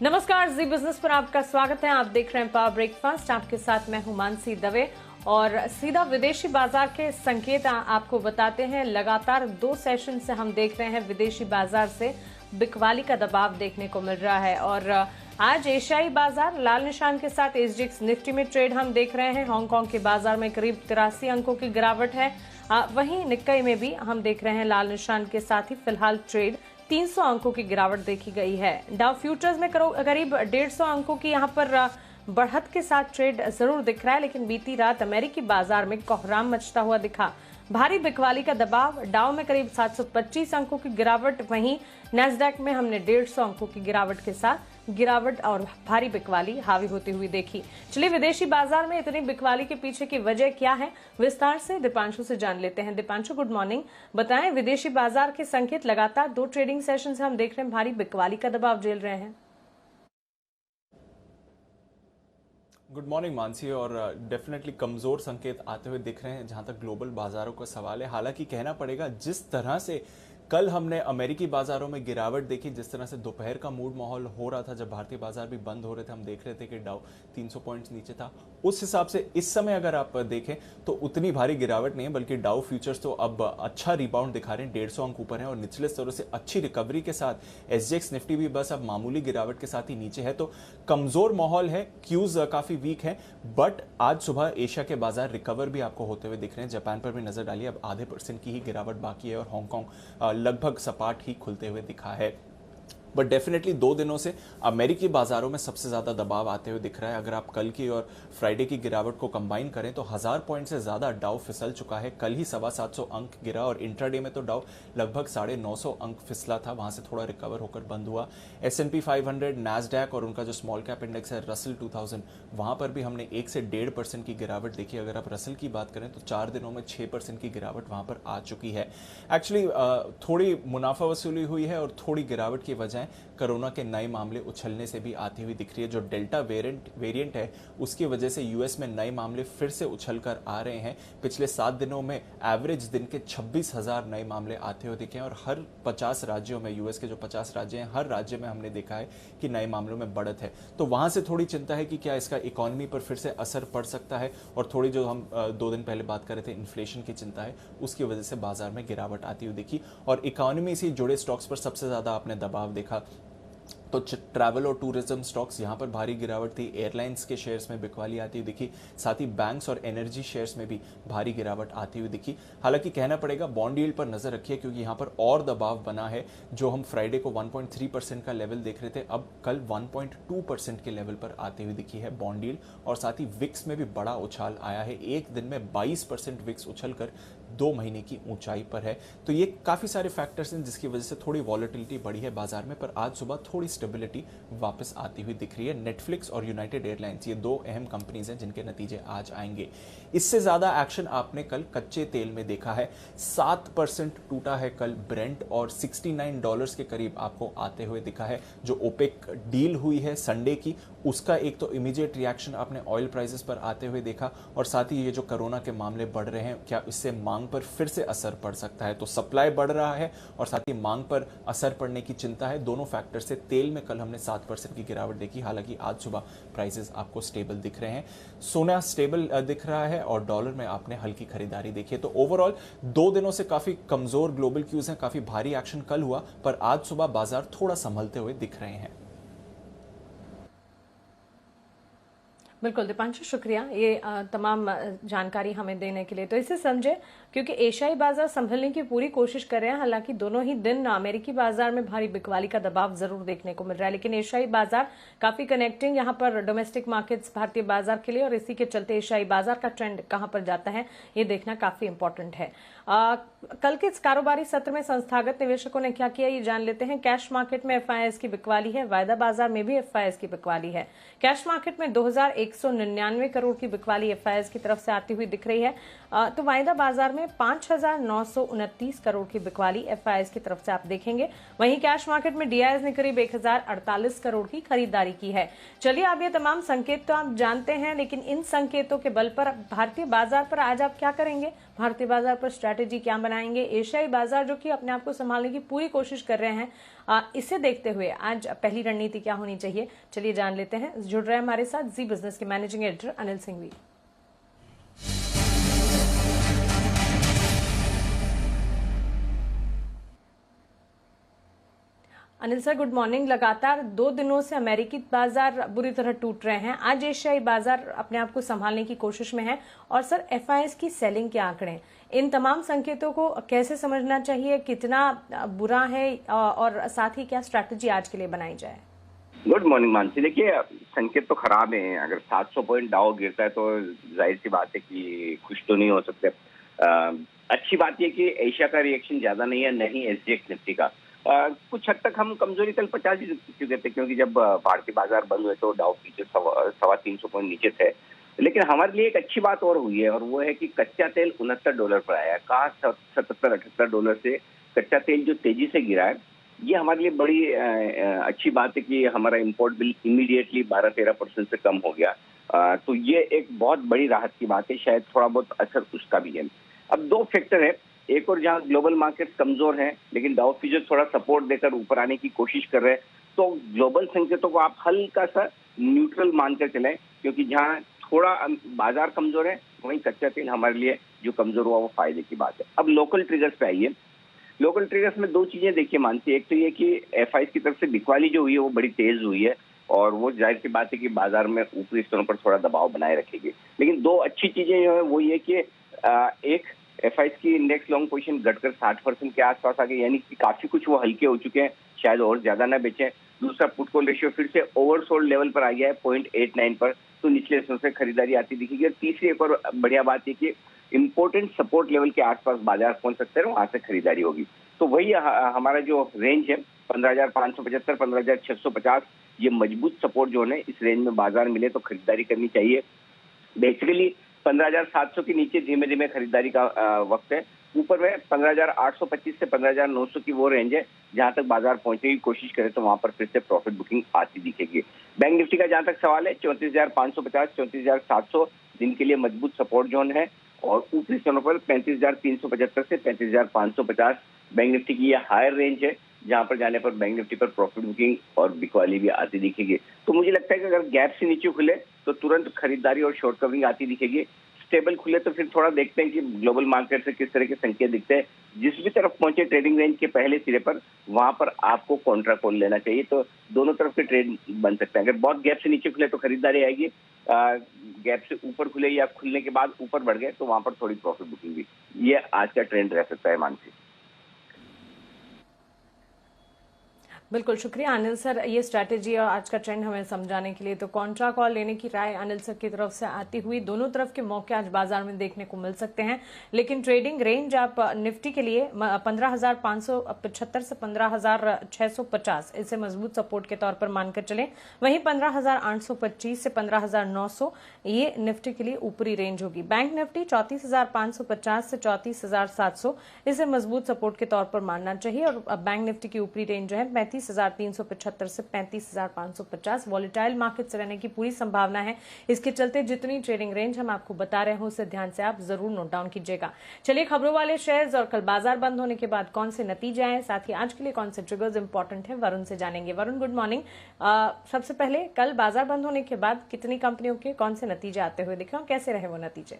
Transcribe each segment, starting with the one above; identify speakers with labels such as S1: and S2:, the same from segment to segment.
S1: नमस्कार, जी बिजनेस पर आपका स्वागत है। आप देख रहे हैं पावर ब्रेकफास्ट। आपके साथ मैं हूं मानसी दवे और सीधा विदेशी बाजार के संकेत आपको बताते हैं। लगातार 2 सेशन से हम देख रहे हैं विदेशी बाजार से बिकवाली का दबाव देखने को मिल रहा है और आज एशियाई बाजार लाल निशान के साथ एसजीएक्स निफ्टी में ट्रेड हम देख रहे हैं। हांगकांग के बाजार में करीब 83 अंकों की गिरावट है। वहीं निक्कई में भी हम देख रहे हैं लाल निशान के साथ ही फिलहाल ट्रेड 300 अंकों की गिरावट देखी गई है। डाउ फ्यूचर्स में करीब 150 अंकों की यहां पर बढ़त के साथ ट्रेड जरूर दिख रहा है, लेकिन बीती रात अमेरिकी बाजार में कोहराम मचता हुआ दिखा। भारी बिकवाली का दबाव, डाउ में करीब 725 अंकों की गिरावट, वहीं नैस्डैक में हमने 150 अंकों की गिरावट के साथ गिरावट और भारी बिकवाली हावी होती हुई देखी। चलिए विदेशी बाजार में इतनी बिकवाली के पीछे की वजह क्या है, विस्तार से दीपांशु से जान लेते हैं। Deepanshu, good morning. बताएं, विदेशी बाजार के संकेत लगातार 2 ट्रेडिंग सेशन से हम देख रहे हैं भारी बिकवाली का दबाव झेल रहे हैं।
S2: Good morning Mansi. और डेफिनेटली कमज़ोर संकेत आते हुए दिख रहे हैं जहां तक ग्लोबल बाजारों का सवाल है। हालांकि कहना पड़ेगा जिस तरह से कल हमने अमेरिकी बाजारों में गिरावट देखी, जिस तरह से दोपहर का मूड माहौल हो रहा था जब भारतीय बाजार भी बंद हो रहे थे, हम देख रहे थे कि डाउ 300 पॉइंट्स नीचे था। उस हिसाब से इस समय अगर आप देखें तो उतनी भारी गिरावट नहीं है, बल्कि डाउ फ्यूचर्स तो अब अच्छा रिबाउंड दिखा रहे हैं, 150 अंक ऊपर है और निचले स्तरों से अच्छी रिकवरी के साथ एसजीएक्स निफ्टी भी बस अब मामूली गिरावट के साथ ही नीचे है। तो कमजोर माहौल है, क्यूज काफी वीक है, बट आज सुबह एशिया के बाजार रिकवर भी आपको होते हुए दिख रहे हैं। जापान पर भी नजर डालिए, अब आधे % की ही गिरावट बाकी है और हांगकांग लगभग सपाट ही खुलते हुए दिखा है। बट डेफिनेटली 2 दिनों से अमेरिकी बाजारों में सबसे ज्यादा दबाव आते हुए दिख रहा है। अगर आप कल की और फ्राइडे की गिरावट को कंबाइन करें तो 1000 पॉइंट से ज्यादा डाउ फिसल चुका है। कल ही 750 अंक गिरा और इंट्राडे में तो डाउ लगभग 950 अंक फिसला था, वहां से थोड़ा रिकवर होकर बंद हुआ। S&P 500, नैस्डैक और उनका जो स्मॉल कैप इंडेक्स है रसल 2000, वहां पर भी हमने 1 से 1.5% की गिरावट देखी। अगर आप रसल की बात करें तो 4 दिनों में 6% की गिरावट वहां पर आ चुकी है। एक्चुअली थोड़ी मुनाफा वसूली हुई है और थोड़ी गिरावट की वजह कोरोना के नए मामले उछलने से भी आती हुई दिख रही है। जो डेल्टा वेरिएंट है उसकी वजह से यूएस में नए मामले फिर से उछलकर आ रहे हैं। पिछले 7 दिनों में एवरेज दिन के 26,000 नए मामले आते हुए दिखे हैं और हर 50 राज्यों में, यूएस के जो 50 राज्य हैं, हर राज्य में हमने देखा है कि नए मामलों में बढ़त है। तो वहां से थोड़ी चिंता है कि क्या इसका इकोनॉमी पर फिर से असर पड़ सकता है और थोड़ी जो हम 2 दिन पहले बात कर रहे थे इन्फ्लेशन की चिंता है, उसकी वजह से बाजार में गिरावट आती हुई दिखी। और इकोनॉमी से जुड़े स्टॉक्स पर सबसे ज्यादा आपने दबाव देखा तो ट्रैवल और टूरिज्म स्टॉक्स यहां पर भारी गिरावट थी। एयरलाइंस के शेयर्स में बिकवाली आती हुई दिखी, साथ ही बैंक्स और एनर्जी शेयर्स में भी भारी गिरावट आती हुई दिखी। हालांकि कहना पड़ेगा बॉन्ड यील्ड पर नजर रखिए, क्योंकि यहां पर और दबाव बना है। जो हम फ्राइडे को 1.3% का लेवल देख रहे थे, अब कल 1.2% के लेवल पर आती हुई दिखी है बॉन्ड यील्ड। और साथ ही विक्स में भी बड़ा उछाल आया है, एक दिन में 22% विक्स उछलकर 2 महीने की ऊंचाई पर है। तो ये काफी सारे फैक्टर्स हैं जिसकी वजह से थोड़ी वॉलेटिलिटी बढ़ी है बाजार में, पर आज सुबह थोड़ी स्टेबिलिटी वापस आती हुई दिख रही है। नेटफ्लिक्स और यूनाइटेड एयरलाइंस ये 2 अहम कंपनीज हैं जिनके नतीजे आज आएंगे। इससे ज्यादा एक्शन आपने कल कच्चे तेल में देखा है। 7% टूटा है कल ब्रेंट और $69 के करीब आपको आते हुए दिखा है। जो ओपेक डील हुई है संडे की, उसका एक तो इमीडिएट रिएक्शन आपने ऑयल प्राइसेस पर आते हुए देखा और साथ ही ये जो कोरोना के मामले बढ़ रहे हैं, क्या इससे मांग पर फिर से असर पड़ सकता है। तो सप्लाई बढ़ रहा है और साथ ही मांग पर असर पड़ने की चिंता है। दोनों फैक्टर से तेल में कल हमने 7% की गिरावट देखी। हालांकि आज सुबह प्राइसेस आपको स्टेबल दिख रहे हैं। सोना स्टेबल दिख रहा है और डॉलर में आपने हल्की खरीदारी देखी है। तो ओवरऑल 2 दिनों से काफी कमजोर ग्लोबल क्यूज हैं, काफी भारी एक्शन कल हुआ, पर आज सुबह बाजार थोड़ा संभलते हुए दिख रहे हैं।
S1: बिल्कुल दीपांशु, शुक्रिया ये तमाम जानकारी हमें देने के लिए। तो इसे समझे, क्योंकि एशियाई बाजार संभलने की पूरी कोशिश कर रहे हैं। हालांकि दोनों ही दिन अमेरिकी बाजार में भारी बिकवाली का दबाव जरूर देखने को मिल रहा है, लेकिन एशियाई बाजार काफी कनेक्टिंग यहाँ पर डोमेस्टिक मार्केट्स भारतीय बाजार के लिए, और इसी के चलते एशियाई बाजार का ट्रेंड कहां पर जाता है ये देखना काफी इंपॉर्टेंट है। कल के इस कारोबारी सत्र में संस्थागत निवेशकों ने क्या किया ये जान लेते हैं। कैश मार्केट में एफआईआईएस की बिकवाली है, वायदा बाजार में भी एफआईआईएस की बिकवाली है। कैश मार्केट में 2199 करोड़ की बिकवाली एफआईआईएस की तरफ से आती हुई दिख रही है, तो वायदा बाजार में 5929 करोड़ की बिकवाली एफआईआईएस की तरफ से आप देखेंगे। वहीं कैश मार्केट में डीआईएस ने करीब 1048 करोड़ की खरीदारी की है। चलिए, अब ये तमाम संकेत तो आप जानते हैं, लेकिन इन संकेतों के बल पर भारतीय बाजार पर आज आप क्या करेंगे? भारतीय बाजार पर स्ट्रैटेजी क्या बनाएंगे, एशियाई बाजार जो कि अपने आप को संभालने की पूरी कोशिश कर रहे हैं, इसे देखते हुए आज पहली रणनीति क्या होनी चाहिए, चलिए जान लेते हैं। जुड़ रहे हैं हमारे साथ जी बिजनेस के managing editor Anil Singhvi. Anil sir, good morning. लगातार 2 दिनों से अमेरिकी बाजार बुरी तरह टूट रहे हैं, आज एशियाई बाजार अपने आप को संभालने की कोशिश में है। और सर, एफआईएस की सेलिंग के आंकड़े, इन तमाम संकेतों को कैसे समझना चाहिए, कितना बुरा है और साथ ही क्या स्ट्रैटेजी आज के लिए बनाई जाए?
S3: Good morning Mansi. देखिए, संकेत तो खराब है। अगर 700 पॉइंट डाउ गिरता है तो जाहिर सी बात है कि खुश तो नहीं हो सकते। अच्छी बात यह कि एशिया का रिएक्शन ज्यादा नहीं है, नहीं एसजीएक्स निफ्टी का। कुछ हद तक हम कमजोरी कल 50 ही चुके थे, क्योंकि जब भारतीय बाजार बंद हुए तो डाउ फ्यूचर 350 पॉइंट नीचे थे। लेकिन हमारे लिए एक अच्छी बात और हुई है, और वो है कि कच्चा तेल $69 पर आया है। कहा 77-78 डॉलर से कच्चा तेल जो तेजी से गिरा है, ये हमारे लिए बड़ी अच्छी बात है कि हमारा इंपोर्ट बिल इमीडिएटली 12-13% से कम हो गया। तो ये एक बहुत बड़ी राहत की बात है। शायद थोड़ा बहुत असर उसका भी है। अब 2 फैक्टर है, एक और जहां ग्लोबल मार्केट्स कमजोर हैं, लेकिन डाउ फ्यूचर थोड़ा सपोर्ट देकर ऊपर आने की कोशिश कर रहे हैं। तो ग्लोबल संकेतों को आप हल्का सा न्यूट्रल मानकर चलें, क्योंकि जहां थोड़ा बाजार कमजोर है वहीं कच्चा तेल हमारे लिए जो कमजोर हुआ वो फायदे की बात है। अब लोकल ट्रिगर्स पे आइए। लोकल ट्रिगर्स में 2 चीजें देखिए मानती है। एक तो ये कि एफआईएस की तरफ से बिकवाली जो हुई है वो बड़ी तेज हुई है, और वो जाहिर सी बात है कि बाजार में ऊपरी स्तरों पर थोड़ा दबाव बनाए रखेगी। लेकिन 2 अच्छी चीजें जो है वो ये कि एक, एफआईएस की इंडेक्स लॉन्ग पोजीशन घटकर 60% के आसपास आ गई, यानी कि काफी कुछ वो हल्के हो चुके हैं, शायद और ज्यादा ना बेचें। दूसरा, पुट कॉल रेशियो फिर से ओवरसोल्ड लेवल पर आ गया है 0.89 पर, तो निचले हिस्सों से खरीदारी आती दिखेगी। और तीसरी एक और बढ़िया बात है कि इंपोर्टेंट सपोर्ट लेवल के आसपास बाजार पहुंच सकते हैं, वहां से खरीदारी होगी। तो वही हमारा जो रेंज है 15,575 15,650, ये मजबूत सपोर्ट जोन है। इस रेंज में बाजार मिले तो खरीदारी करनी चाहिए। बेसिकली 15,700 के नीचे धीमे धीमे खरीदारी का वक्त है। ऊपर में 15,825 से 15,900 की वो रेंज है, जहां तक बाजार पहुंचने की कोशिश करे तो वहां पर फिर से प्रॉफिट बुकिंग आती दिखेगी। बैंक निफ्टी का जहां तक सवाल है, 34,550 34,700 दिन के लिए मजबूत सपोर्ट जोन है, और ऊपरी स्थानों पर 35,375 से 35,550 बैंक निफ्टी की ये हायर रेंज है, जहां पर जाने पर बैंक निफ्टी पर प्रॉफिट बुकिंग और बिकवाली भी आती दिखेगी। तो मुझे लगता है कि अगर गैप से नीचे खुले तो तुरंत खरीदारी और शॉर्ट कवरिंग आती दिखेगी। स्टेबल खुले तो फिर थोड़ा देखते हैं कि ग्लोबल मार्केट से किस तरह के संकेत दिखते हैं। जिस भी तरफ पहुंचे ट्रेडिंग रेंज के पहले सिरे पर, वहां पर आपको कॉन्ट्रा कॉल लेना चाहिए। तो दोनों तरफ के ट्रेड बन सकते हैं। अगर बहुत गैप से नीचे खुले तो खरीदारी आएगी, गैप से ऊपर खुले या खुलने के बाद ऊपर बढ़ गए तो वहां पर थोड़ी प्रॉफिट बुकिंग भी, ये आज का ट्रेंड रह सकता है मानसी।
S1: बिल्कुल, शुक्रिया अनिल सर, ये स्ट्रैटेजी और आज का ट्रेंड हमें समझाने के लिए। तो कॉन्ट्रा कॉल लेने की राय अनिल सर की तरफ से आती हुई, दोनों तरफ के मौके आज बाजार में देखने को मिल सकते हैं। लेकिन ट्रेडिंग रेंज आप निफ्टी के लिए 15,575 से 15,650 इसे मजबूत सपोर्ट के तौर पर मानकर चलें। वहीं 15,825 से 15,900 ये निफ्टी के लिए ऊपरी रेंज होगी। बैंक निफ्टी 34,550 से 34,700 इसे मजबूत सपोर्ट के तौर पर मानना चाहिए। और बैंक निफ्टी की ऊपरी रेंज जो है 35,375 से 35,550। वॉलेटाइल मार्केट से रहने की पूरी संभावना है। इसके चलते जितनी ट्रेडिंग रेंज हम आपको बता रहे हैं उसे ध्यान से आप जरूर नोट डाउन कीजिएगा। चलिए, खबरों वाले शेयर्स और कल बाजार बंद होने के बाद कौन से नतीजे आए, साथ ही आज के लिए कौन से ट्रिगर्स इंपॉर्टेंट है, वरुण से जानेंगे। Varun, good morning. सबसे पहले, कल बाजार बंद होने के बाद कितनी कंपनियों के कौन से नतीजे आते हुए दिखे और कैसे रहे वो नतीजे?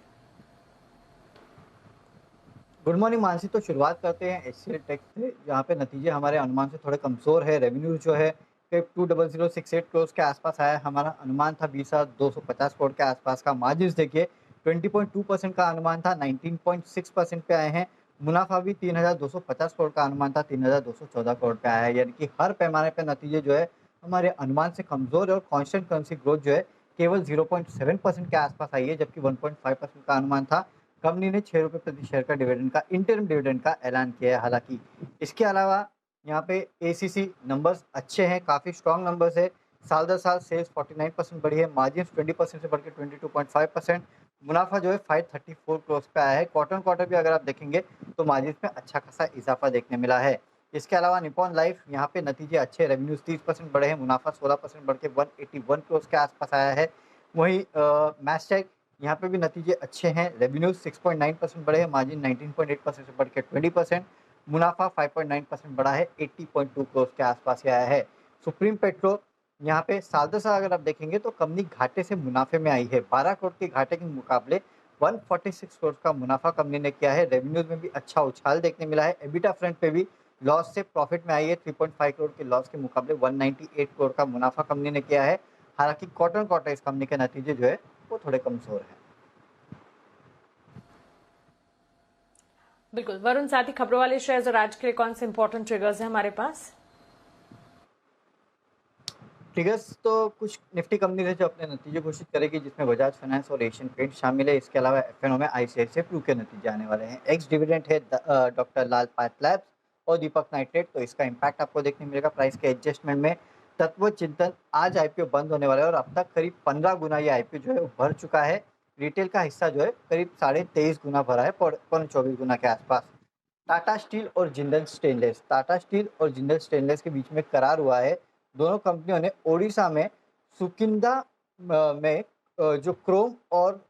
S4: Good morning Mansi. तो शुरुआत करते हैं एचसीएल टेक से, जहाँ पे नतीजे हमारे अनुमान से थोड़े कमज़ोर है। रेवेन्यू जो है 20068 करोड़ के आसपास आया। हमारा अनुमान था 20,250 करोड़ के आसपास का। मार्जिन देखिए 20.2% का अनुमान था, 19.6% पे आए हैं। मुनाफा भी 3,250 करोड़ का अनुमान था, 3,214 करोड़ पे आया है। यानी कि हर पैमाने पे नतीजे जो है हमारे अनुमान से कमज़ोर है। और कॉन्स्टेंट करेंसी ग्रोथ जो है केवल 0.7% के आसपास आई है, जबकि 1.5% का अनुमान था। कंपनी ने 6 रुपये प्रति शेयर का डिविडेंड का इंटरिम डिविडेंड का ऐलान किया है। हालांकि इसके अलावा यहाँ पे एसीसी नंबर्स अच्छे हैं, काफ़ी स्ट्रॉन्ग नंबर्स है। साल दर साल सेल्स 49% बढ़ी है, मार्जिन 20% से बढ़ के 22.5%। मुनाफा जो है 534 करोड़ पे आया है। क्वार्टर भी अगर आप देखेंगे तो मार्जिन में अच्छा खासा इजाफा देखने मिला है। इसके अलावा निप्पॉन लाइफ यहाँ पे नतीजे अच्छे, रेवेन्यूज 30% बढ़े हैं, मुनाफा 16% बढ़ के 181 करोड़ के आसपास आया है। वहीं मैस्टेक यहाँ पे भी नतीजे अच्छे हैं। रेवेन्यू 6.9% बढ़े हैं, मार्जिन 19.8% से बढ़ के 20%, मुनाफा 5.9% बढ़ा है, 80.2 करोड़ के आसपास ही आया है। सुप्रीम पेट्रो यहाँ पे साल दर साल अगर आप देखेंगे तो कंपनी घाटे से मुनाफे में आई है। 12 करोड़ के घाटे के मुकाबले 146 करोड़ का मुनाफा कंपनी ने किया है। रेवेन्यूज में भी अच्छा उछाल देखने मिला है। एबिटा फ्रंट पे भी लॉस से प्रॉफिट में आई है। 3.5 करोड़ के लॉस के मुकाबले 198 करोड़ का मुनाफा कंपनी ने किया है। हालांकि क्वार्टर इस कंपनी के नतीजे जो है वो थोड़े कमजोर है।
S1: बिल्कुल वरुण, साथ ही खबरों वाले शेयर्स और आज के लिए कौन से इंपॉर्टेंट ट्रिगर्स हैं हमारे पास?
S4: ट्रिगर्स तो कुछ निफ्टी कंपनी है जो अपने नतीजे घोषित करेगी, जिसमें बजाज फाइनेंस और एशियन पेंट शामिल है। इसके अलावा एफएनओ में आईसीआईसीआई प्रू के नतीजे आने वाले हैं। एक्स डिविडेंड है डॉक्टर लाल पाथ और दीपक नाइट्रेट, तो इसका इम्पैक्ट आपको देखने मिलेगा प्राइस के एडजस्टमेंट में। तत्व चिंतन आज आईपीओ बंद होने वाला है और अब तक करीब 15 गुना ये आईपीओ जो है वो भर चुका है। रिटेल का हिस्सा जो है करीब 23.5 गुना भरा है, 24 गुना के आसपास। टाटा स्टील और जिंदल स्टेनलेस के बीच में करार हुआ है। दोनों कंपनियों ने ओडिशा में सुकिंदा में जो क्रोम और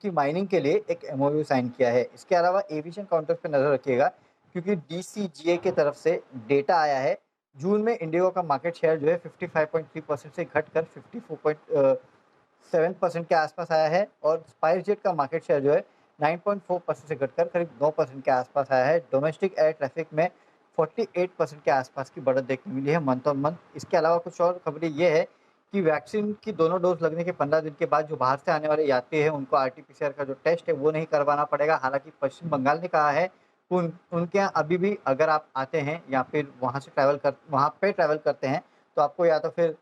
S4: की माइनिंग के लिए एक एमओयू साइन किया है। इसके अलावा एविएशन काउंटर पर नजर रखिएगा, क्योंकि डीसीजीए के तरफ से डेटा आया है। जून में इंडिगो का मार्केट शेयर जो है 55.3% से घटकर 54.7% के आसपास आया है और स्पाइसजेट का मार्केट शेयर जो है 9.4% से घटकर करीब 9% के आसपास आया है। डोमेस्टिक एयर ट्रैफिक में 48% के आसपास की बढ़त देखने मिली है मंथ ऑन मंथ। इसके अलावा कुछ और खबरें ये है कि वैक्सीन की दोनों डोज लगने के 15 दिन के बाद जो बाहर से आने वाले यात्री हैं उनको आरटीपीसीआर का जो टेस्ट है वो नहीं करवाना पड़ेगा। हालांकि पश्चिम बंगाल ने कहा है उनके यहाँ अभी भी अगर आप आते हैं या फिर वहाँ पे ट्रैवल करते हैं तो आपको या तो फिर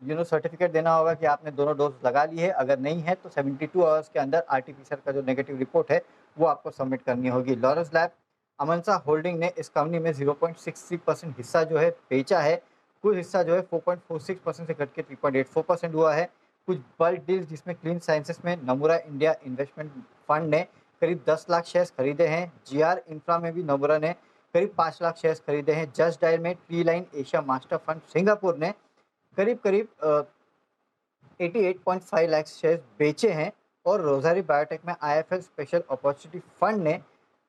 S4: सर्टिफिकेट देना होगा कि आपने दोनों डोज लगा ली है। अगर नहीं है तो 72 आवर्स के अंदर आरटीपीसीआर का जो नेगेटिव रिपोर्ट है वो आपको सबमिट करनी होगी। लॉरस लैब अमनसा होल्डिंग ने इस कंपनी में 0.63% हिस्सा जो है बेचा है। कुल हिस्सा जो है 4.46% से घट के 3.84% हुआ है। कुछ बल्क डील्स जिसमें क्लीन साइंसेस में नमूरा इंडिया इन्वेस्टमेंट फंड ने करीब 10 लाख शेयर्स खरीदे हैं। जीआर इंफ्रा में भी नमूरा ने करीब 5 लाख शेयर्स खरीदे हैं। जस्ट डायल में tree line Asia master fund Singapore ने करीब 88.5 लाख शेयर्स बेचे हैं और रोजारी बायोटेक में आईएफएल स्पेशल अपॉर्चुनिटी फंड ने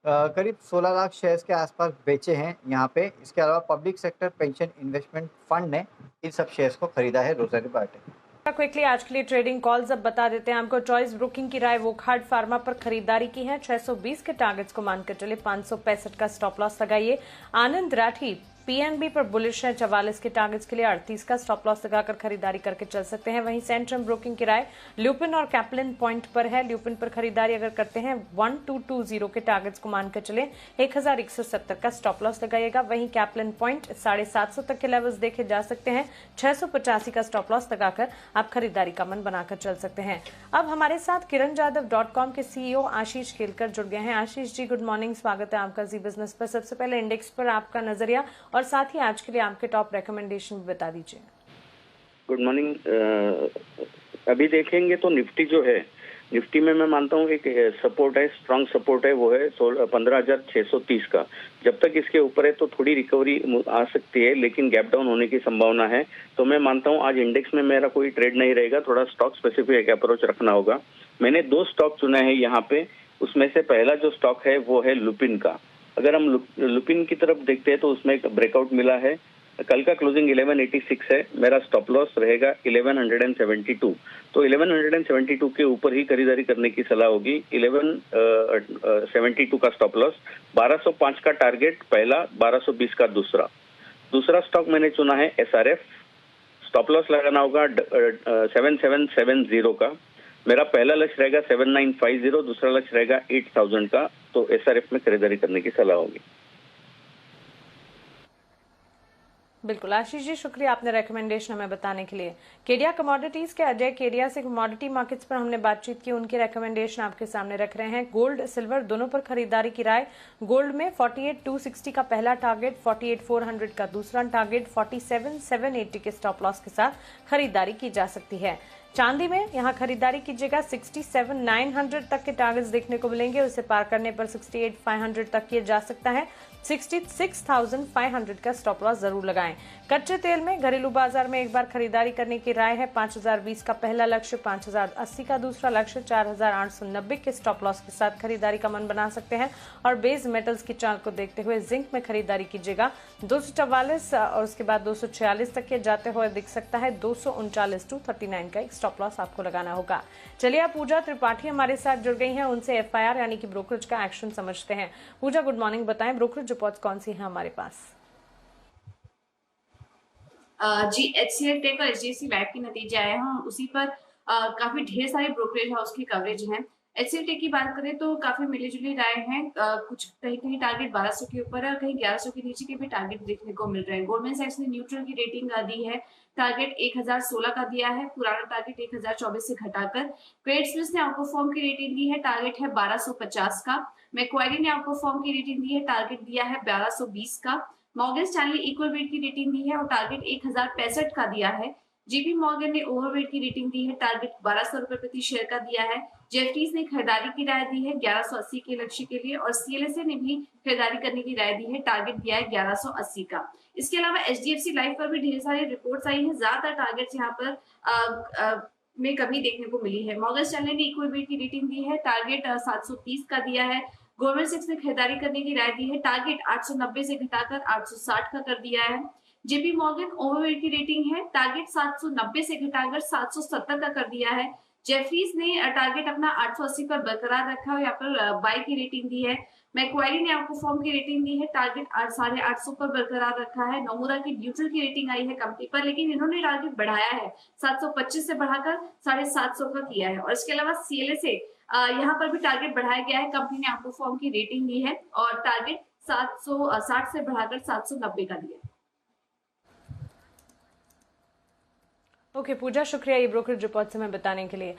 S4: करीब 16 लाख शेयर्स के आसपास बेचे हैं यहाँ पे। इसके अलावा public sector pension investment fund ने इन सब शेयर्स को खरीदा है रोजारी बायोटेक।
S1: क्विकली आज के लिए ट्रेडिंग कॉल्स अब बता देते हैं आपको। चॉइस ब्रोकिंग की राय वोकहार्ट फार्मा पर खरीदारी की है। 620 के टारगेट्स को मानकर चले, 565 का स्टॉप लॉस लगाइए। आनंद राठी पीएनबी पर बुलिश है, 44 के टारगेट्स के लिए 38 का स्टॉप लॉस लगाकर खरीदारी करके चल सकते हैं। वहीं सेंट्रम ब्रोकिंग की राय ल्यूपिन और कैप्लिन पॉइंट पर है। ल्यूपिन पर खरीदारी अगर करते हैं 1220 के टारगेट्स को मानकर चले, 1170 का स्टॉप लॉस लगाइएगा। वहीं कैप्लिन पॉइंट 750 तक के लेवल्स देखे जा सकते हैं, 685 का स्टॉप लॉस लगाकर आप खरीदारी का मन बनाकर चल सकते हैं। अब हमारे साथ kiranjadhav.com के सीईओ आशीष केलकर जुड़ गए हैं। आशीष जी, गुड मॉर्निंग, स्वागत है आपका जी बिजनेस पर। सबसे पहले इंडेक्स पर आपका नजरिया और साथ ही आज के लिए आपके टॉप रिकमेंडेशन भी बता दीजिए।
S5: Good morning. अभी देखेंगे तो निफ्टी जो है, निफ्टी में मैं मानता हूँ एक सपोर्ट है, स्ट्रांग सपोर्ट है, वो है 15,630 का। जब तक इसके ऊपर है तो थोड़ी रिकवरी आ सकती है, लेकिन गैप डाउन होने की संभावना है। तो मैं मानता हूँ आज इंडेक्स में मेरा कोई ट्रेड नहीं रहेगा, थोड़ा स्टॉक स्पेसिफिक अप्रोच रखना होगा। मैंने 2 स्टॉक चुना है यहाँ पे, उसमें से पहला जो स्टॉक है वो है लुपिन का। अगर हम लुपिन की तरफ देखते हैं तो उसमें एक ब्रेकआउट मिला है। कल का क्लोजिंग 1186 है, मेरा स्टॉप लॉस रहेगा 1172। तो 1172 के ऊपर ही खरीदारी करने की सलाह होगी। 1172 का स्टॉप लॉस, 1205 का टारगेट पहला, 1220 का दूसरा स्टॉक मैंने चुना है एसआरएफ। स्टॉप लॉस लगाना होगा 7770 का। मेरा पहला लक्ष्य रहेगा 7950, दूसरा लक्ष्य रहेगा 8000 का। तो एसआरएफ में खरीदारी करने की सलाह होगी।
S1: बिल्कुल आशीष जी, शुक्रिया आपने रेकमेंडेशन हमें बताने के लिए। केडिया कमोडिटीज के अजय केडिया से कमोडिटी मार्केट्स पर हमने बातचीत की, उनके रेकमेंडेशन आपके सामने रख रहे हैं। गोल्ड सिल्वर दोनों पर खरीदारी की राय। गोल्ड में 48,260 का पहला टारगेट, 48,400 का दूसरा टारगेट, 47,780 के स्टॉप लॉस के साथ खरीदारी की जा सकती है। चांदी में यहाँ खरीदारी कीजिएगा, 67,900 तक के टारगेट्स देखने को मिलेंगे। उसे पार करने पर 68,500 तक किया जा सकता है। 66,500 का स्टॉप लॉस जरूर लगाएं। कच्चे तेल में घरेलू बाजार में एक बार खरीदारी करने की राय है। 5,020 का पहला लक्ष्य, 5,080 का दूसरा लक्ष्य, 4,890 के स्टॉप लॉस के साथ खरीदारी का मन बना सकते हैं। और बेस मेटल्स की चाल को देखते हुए जिंक में खरीदारी कीजिएगा। 244 और उसके बाद 246 तक के जाते हुए दिख सकता है। 239 to 39 का एक स्टॉप लॉस आपको लगाना होगा। चलिए, आप पूजा त्रिपाठी हमारे साथ जुड़ गई हैं, उनसे एफआईआर यानी कि ब्रोकरेज का एक्शन समझते हैं। पूजा, गुड मॉर्निंग, बताएं ब्रोकरेज रिपोर्ट्स कौन सी हैं हमारे पास?
S6: जी, HCL टेक और HDFC लाइफ के नतीजे आए हैं, उसी पर काफी ढेर सारे ब्रोकरेज हाउस की कवरेज हैं। HCL टेक की बात करें तो काफी मिली-जुली राय हैं। कुछ कहीं टारगेट 1200 के ऊपर है और कहीं 1100 के नीचे के भी टारगेट देखने को मिल रहे हैं। गोल्डमैन सैक्स ने न्यूट्रल की रेटिंग दी है, टारगेट 1016 का दिया है, पुराना टारगेट 1024 से घटाकर। क्रेडिट स्विस ने आउटपरफॉर्म की रेटिंग दी है, टारगेट है 1250 का। मैक्वायरी ने आउटपरफॉर्म की रेटिंग दी है, टारगेट दिया है 1220 का। मॉर्गन स्टैनली इक्वल वेट की रेटिंग दी है और टारगेट 1065 का दिया है। जेपी मॉर्गन ने ओवरवेट की रेटिंग दी है, टारगेट 1200 रुपए प्रति शेयर का दिया है। जेफरीज ने खरीदारी की राय दी है 1180 के लक्ष्य के लिए और सीएलएसए ने भी खरीदारी करने की राय दी है, टारगेट दिया है 1180 का। इसके अलावा एचडीएफसी लाइफ पर भी ढेर सारी रिपोर्ट्स आई हैं, ज्यादातर टारगेट्स यहाँ पर में कमी देखने को मिली है। मॉर्गन स्टैनली ने इक्वल वेट की रेटिंग दी है, टारगेट 730 का दिया है। गोल्डमैन सैक्स ने खरीदारी करने की राय दी है, टारगेट 890 से घटाकर 860 का कर दिया है। जेपी मॉर्गन ओवरवेट की रेटिंग है, टारगेट 790 से घटाकर 770 का कर दिया है। जेफरीज ने टारगेट अपना 880 पर बरकरार रखा है, यहाँ पर बाय की रेटिंग दी है। मैक्वायरी ने आउटपरफॉर्म की रेटिंग दी है, टारगेट 850 पर बरकरार रखा है। नोमुरा की न्यूट्रल की रेटिंग आई है कंपनी पर, लेकिन इन्होंने टारगेट बढ़ाया है, 725 से बढ़ाकर 750 का किया है। और इसके अलावा सीएलएसए यहाँ पर भी टारगेट बढ़ाया गया है, कंपनी ने आउटपरफॉर्म की रेटिंग दी है और टारगेट 760 से बढ़ाकर 790 का दिया है।
S1: ओके पूजा, शुक्रिया ये ब्रोकरेज रिपोर्ट हमें बताने के लिए।